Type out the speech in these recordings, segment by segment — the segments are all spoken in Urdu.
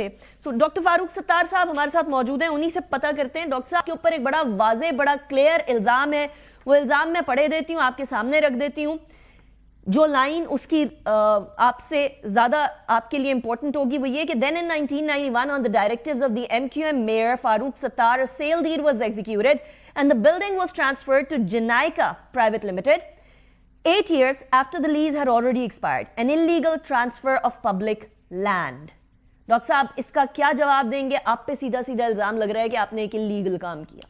تھے. سو ڈاکٹر فاروق ستار صاحب ہمارے ساتھ موجود ہیں, انہی سے پتہ کرتے ہیں. ڈاکٹر صاحب کے اوپر ایک بڑا واضح, بڑا کلیئر الزام ہے. وہ الزام میں پڑھے دیتی ہوں, آپ کے سامنے رکھ دیتی ہوں. جو لائن اس کی آپ سے زیادہ آپ کے لیے امپورٹنٹ ہوگی وہ یہ کہ then in 1991 on the directives of the MQM mayor Farooq Sattar a sale deed was executed and the building was transferred to Janaica Private Limited 8 years after the lease had already expired. An illegal transfer of public land. Doctor صاحب اس کا کیا جواب دیں گے؟ آپ پہ سیدھا سیدھا الزام لگ رہا ہے کہ آپ نے ایک انلیگل کام کیا.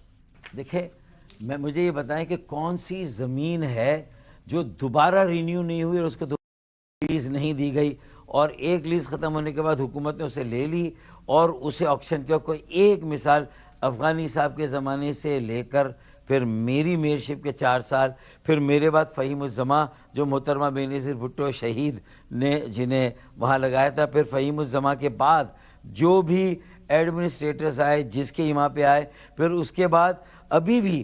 دیکھیں مجھے یہ بتائیں کہ کون سی زمین ہے جو دوبارہ رینیو نہیں ہوئی اور اس کو لیز نہیں دی گئی, اور ایک لیز ختم ہونے کے بعد حکومت نے اسے لے لی اور اسے آکشن کیا. کوئی ایک مثال افغانی صاحب کے زمانے سے لے کر پھر میری میئرشپ کے 4 سال, پھر میرے بعد فہیم الزماں جو محترمہ بے نظیر بھٹو شہید نے جنہیں وہاں لگایا تھا, پھر فہیم الزماں کے بعد جو بھی ایڈمنسٹریٹرز آئے جس کے یہاں پہ آئے, پھر اس کے بعد ابھی بھی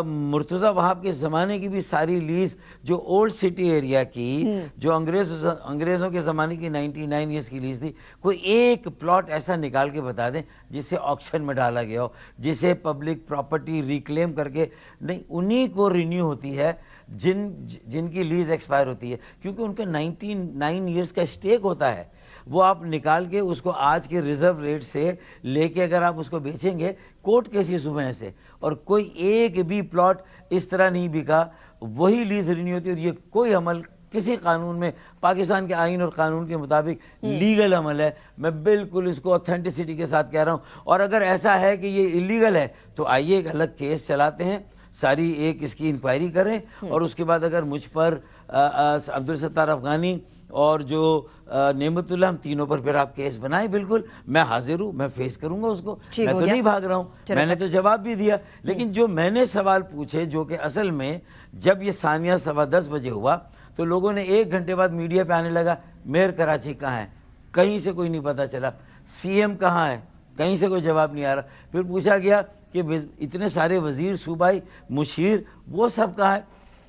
مرتضی وہاب کے زمانے کی بھی ساری لیز جو اولڈ سٹی ایریا کی جو انگریزوں کے زمانے کی 99 ایئرس کی لیز تھی, کوئی ایک پلاٹ ایسا نکال کے بتا دیں جسے آکشن میں ڈالا گیا ہو, جسے پبلک پراپرٹی ریکلیم کر کے نہیں, انہی کو رینیو ہوتی ہے جن کی لیز ایکسپائر ہوتی ہے, کیونکہ ان کا 99 ایئرس کا اسٹیک ہوتا ہے. وہ آپ نکال کے اس کو آج کے ریزرو ریٹ سے لے کے اگر آپ اس کو بیچیں گے کورٹ کیسز ہوئے ہیں سے, اور کوئی ایک بھی پلاٹ اس طرح نہیں بکا, وہی لیز رینیو ہوتی ہے. اور یہ کوئی عمل کسی قانون میں پاکستان کے آئین اور قانون کے مطابق لیگل عمل ہے. میں بالکل اس کو اوتھینٹسٹی کے ساتھ کہہ رہا ہوں. اور اگر ایسا ہے کہ یہ انلیگل ہے تو آئیے ایک الگ کیس چلاتے ہیں, ساری ایک اس کی انکوائری کریں, اور اس کے بعد اگر مجھ پر عبدالستار افغانی اور جو نعمت اللہ, ہم تینوں پر پھر آپ کیس بنائیں, بالکل میں حاضر ہوں, میں فیس کروں گا اس کو. میں تو نہیں بھاگ رہا ہوں, میں نے تو جواب بھی دیا. لیکن جو میں نے سوال پوچھے جو کہ اصل میں جب یہ ثانیہ 10:15 بجے ہوا تو لوگوں نے 1 گھنٹے بعد میڈیا پہ آنے لگا میئر کراچی کہاں ہے, کہیں سے کوئی نہیں پتہ چلا. سی ایم کہاں ہے, کہیں سے کوئی جواب نہیں آ رہا. پھر پوچھا گیا کہ اتنے سارے وزیر, صوبائی مشیر, وہ سب کہاں ہے,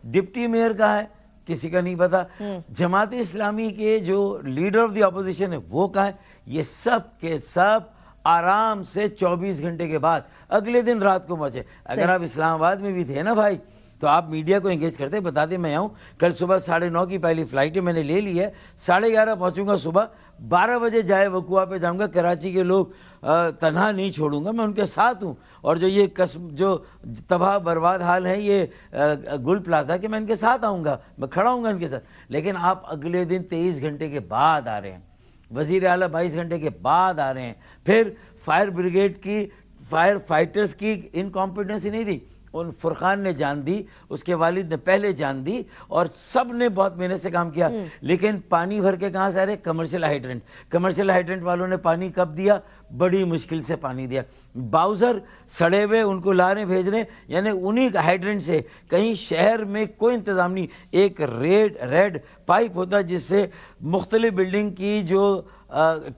ڈپٹی میئر کہاں ہے, کسی کا نہیں پتا. جماعت اسلامی کے جو لیڈر آف دی اپوزیشن ہے وہ کہاں ہے. یہ سب کے سب آرام سے 24 گھنٹے کے بعد اگلے دن رات کو پہنچے. اگر آپ اسلام آباد میں بھی تھے نا بھائی تو آپ میڈیا کو انگیج کرتے, بتاتے میں آؤں. کل صبح 9:30 کی پہلی فلائٹ میں نے لے لی ہے, 11:30 پہنچوں گا صبح, 12 بجے جائے وقوع پہ جاؤں گا. کراچی کے لوگ تنہا نہیں چھوڑوں گا, میں ان کے ساتھ ہوں. اور جو یہ جو تباہ برباد حال ہے یہ گل پلازا کے, میں ان کے ساتھ آؤں گا, میں کھڑا ہوں گا ان کے ساتھ. لیکن آپ اگلے دن 23 گھنٹے کے بعد آ رہے ہیں, وزیر اعلیٰ 22 گھنٹے کے بعد آ رہے ہیں. پھر فائر بریگیڈ کی, فائر فائٹرز کی انکمپیٹنسی نہیں تھی, ان فرقان نے جان دی, اس کے والد نے پہلے جان دی, اور سب نے بہت محنت سے کام کیا. لیکن پانی بھر کے کہاں سے آ رہے؟ کمرشل ہائیڈرنٹ. کمرشل ہائیڈرنٹ والوں نے پانی کب دیا؟ بڑی مشکل سے پانی دیا. باؤزر سڑے ہوئے ان کو لا رہے بھیج رہے, یعنی انہی ہائیڈرنٹ سے. کہیں شہر میں کوئی انتظام نہیں. ایک ریڈ پائپ ہوتا جس سے مختلف بلڈنگ کی جو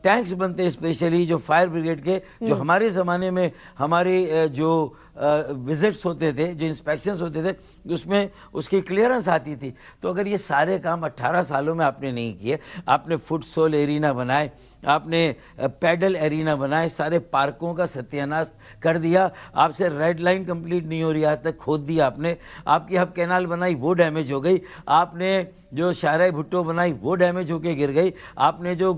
ٹینکس بنتے, اسپیشلی جو فائر بریگیڈ کے, جو ہمارے زمانے میں ہمارے جو وزٹس ہوتے تھے, جو انسپیکشنز ہوتے تھے, اس میں اس کی کلیئرنس آتی تھی. تو اگر یہ سارے کام 18 سالوں میں آپ نے نہیں کیے, آپ نے فٹ سول ایرینا بنائے, آپ نے پیڈل ایرینا بنائے, سارے پارکوں کا ستیاناش کر دیا, آپ سے ریڈ لائن کمپلیٹ نہیں ہو رہی, آج تک کھود دیا آپ نے, آپ کی ہب کینال بنائی وہ ڈیمیج ہو گئی, آپ نے جو شاہراہ بھٹو بنائی وہ ڈیمیج ہو کے گر گئی, آپ نے جو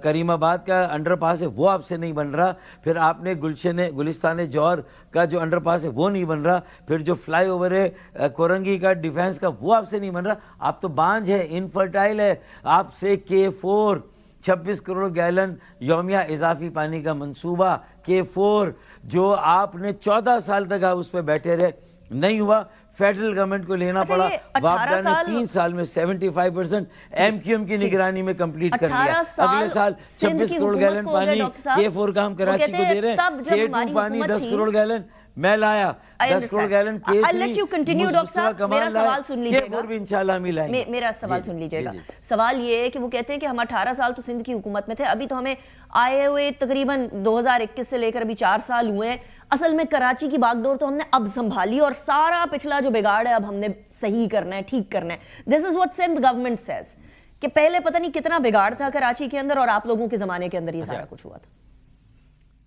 کریم آباد کا انڈر پاس ہے وہ آپ سے نہیں بن رہا, پھر آپ نے گلستان جوہر کا جو انڈر پاس ہے وہ نہیں بن رہا, پھر جو فلائی اوور ہے کورنگی کا ڈیفینس کا وہ آپ سے نہیں بن رہا. آپ تو بانجھ ہے, انفرٹائل ہے. آپ سے K4 26 کروڑ گیلن یومیہ اضافی پانی کا منصوبہ K4 جو آپ نے 14 سال تک آپ اس پہ بیٹھے رہے, نہیں ہوا. فیڈرل گورنمنٹ کو لینا پڑا, وابڈا نے 3 سال میں 75% MQM کی نگرانی میں کمپلیٹ کر لیا. اگلے سال 26 کروڑ گیلن پانی K4 کا ہم کراچی کو دے رہے ہیں. K2 پانی 10 کروڑ گیلن میں لایا, 10 کروڑ گیلن میرا سوال سن لیجئے گا, بھی انشاءاللہ ہم ہی لائیں گے. میرا سوال سن لیجئے گا. سوال یہ ہے کہ وہ کہتے ہیں کہ ہم 18 سال تو سندھ کی حکومت میں تھے, ابھی تو ہمیں آئے ہوئے تقریباً 2021 سے لے کر ابھی 4 سال ہوئے ہیں. اصل میں کراچی کی باغ ڈور تو ہم نے اب سنبھالی, اور سارا پچھلا جو بگاڑ ہے اب ہم نے صحیح کرنا ہے, ٹھیک کرنا ہے. This is what Sindh government says. کہ پہلے پتہ نہیں کتنا بگاڑ تھا کراچی کے اندر اور آپ لوگوں کے زمانے کے اندر یہ سارا کچھ ہوا تھا؟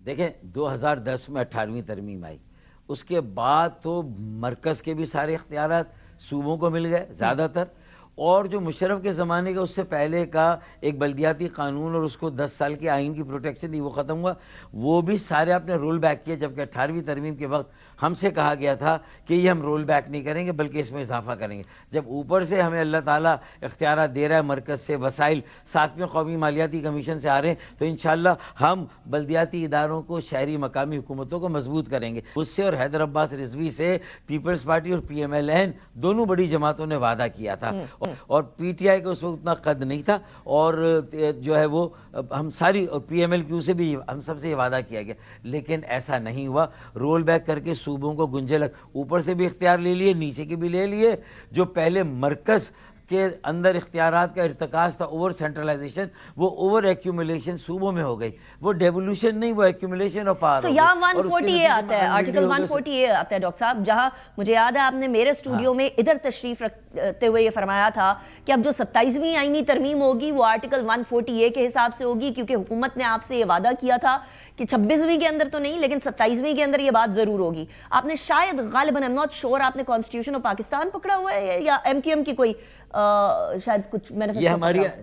دیکھیں 2010 میں 18ویں ترمیم آئی، اس کے بعد تو مرکز کے بھی سارے اختیارات صوبوں کو مل گئے زیادہ تر، اور جو مشرف کے زمانے کا اس سے پہلے کا ایک بلدیاتی قانون اور اس کو 10 سال کے آئین کی پروٹیکشن دی وہ ختم ہوا، وہ بھی سارے آپ نے رول بیک کیے، جبکہ 18ویں ترمیم کے وقت ہم سے کہا گیا تھا کہ یہ ہم رول بیک نہیں کریں گے بلکہ اس میں اضافہ کریں گے۔ جب اوپر سے ہمیں اللہ تعالیٰ اختیارات دے رہا ہے، مرکز سے وسائل 7ویں قومی مالیاتی کمیشن سے آ رہے ہیں، تو انشاءاللہ ہم بلدیاتی اداروں کو، شہری مقامی حکومتوں کو مضبوط کریں گے۔ اس سے اور حیدر عباس رضوی سے پیپلز پارٹی اور پی ایم ایل این دونوں بڑی جماعتوں نے وعدہ کیا تھا، اور پی ٹی آئی کا اس وقت اتنا قد نہیں تھا، اور جو ہے وہ ہم ساری پی ایم ایل کیو سے بھی ہم سب سے یہ وعدہ کیا گیا، لیکن ایسا نہیں ہوا۔ رول بیک کر کے صوبوں کو گنجلک اوپر سے بھی اختیار لے لیے، نیچے کے بھی لے لیے۔ جو پہلے مرکز کے اندر اختیارات کا ارتکاز تھا، اوور سینٹرلائزیشن، وہ اوور ایکیومولیشن صوبوں میں ہو گئی، وہ ڈیولوشن نہیں، وہ ایکیومولیشن آف پاور۔ یہاں 140 آتا ہے، آرٹیکل 140 آتا ہے ڈاکٹر صاحب، جہاں مجھے یاد ہے آپ نے میرے اسٹوڈیو میں ادھر تشریف رکھتے ہوئے یہ فرمایا تھا کہ اب جو 27ویں آئینی ترمیم ہوگی وہ آرٹیکل 140 کے حساب سے ہوگی، کیونکہ حکومت نے آپ سے یہ وعدہ کیا تھا کہ 26ویں کے اندر تو نہیں لیکن 27ویں کے اندر یہ بات ضرور ہوگی۔ آپ نے شاید غالباً I'm not sure آپ نے کانسٹیٹیوشن آف پاکستان پکڑا ہوا ہے یا ایم کیو ایم کی کوئی شاید کچھ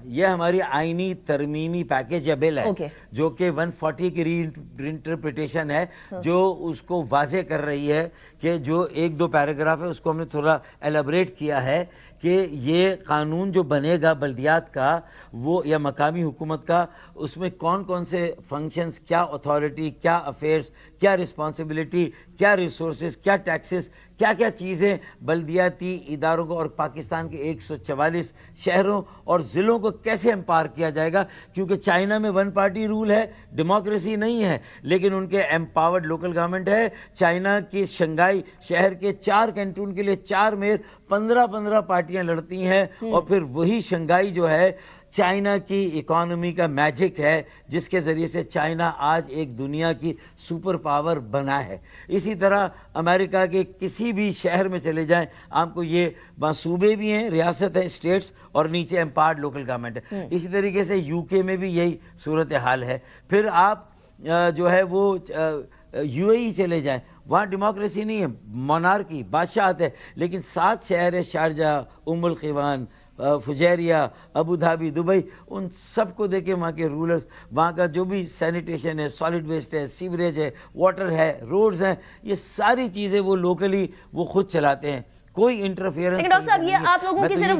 یہ ہماری آئینی ترمیمی پیکیج یا بل ہے، جو کہ 140 کی ری انٹرپریٹیشن ہے، جو اس کو واضح کر رہی ہے کہ جو 1-2 پیراگراف ہے اس کو ہم نے تھوڑا ایلیبریٹ کیا ہے کہ یہ قانون جو بنے گا بلدیات کا وہ یا مقامی حکومت کا، اس میں کون کون سے فنکشنز، کیا اتھارٹی، کیا افیئرز، کیا رسپانسبلٹی، کیا ریسورسز، کیا ٹیکسز، کیا کیا چیزیں بلدیاتی اداروں کو اور پاکستان کے 144 شہروں اور ضلعوں کو کیسے امپاور کیا جائے گا، کیونکہ چائنا میں 1 پارٹی رول ہے، ڈیموکریسی نہیں ہے، لیکن ان کے امپاورڈ لوکل گورنمنٹ ہے۔ چائنا کی شنگھائی شہر کے 4 کینٹون کے لیے 4 میئر 15 پارٹیاں لڑتی ہیں، اور پھر وہی شنگھائی جو ہے چائنا کی اکانومی کا میجک ہے، جس کے ذریعے سے چائنا آج ایک دنیا کی سپر پاور بنا ہے۔ اسی طرح امریکہ کے کسی بھی شہر میں چلے جائیں، آپ کو یہ صوبے بھی ہیں، ریاست ہیں، اسٹیٹس، اور نیچے امپاورڈ لوکل گورنمنٹ ہے۔ اسی طریقے سے یو کے میں بھی یہی صورتحال ہے۔ پھر آپ جو ہے وہ یو اے ای چلے جائیں، وہاں ڈیموکریسی نہیں ہے، مونارکی، بادشاہت ہے، لیکن 7 شہر ہے، شارجہ، ام القوان، فجیریہ، ابو دھابی، دبئی، ان سب کو دیکھیں وہاں کے رولرز، وہاں کا جو بھی سینیٹیشن ہے، سالڈ ویسٹ ہے، سیوریج ہے، واٹر ہے، روڈز ہیں، یہ ساری چیزیں وہ لوکلی وہ خود چلاتے ہیں، کوئی انٹرفیئرنس۔ لیکن ڈاکٹر صاحب یہ آپ لوگوں کی صرف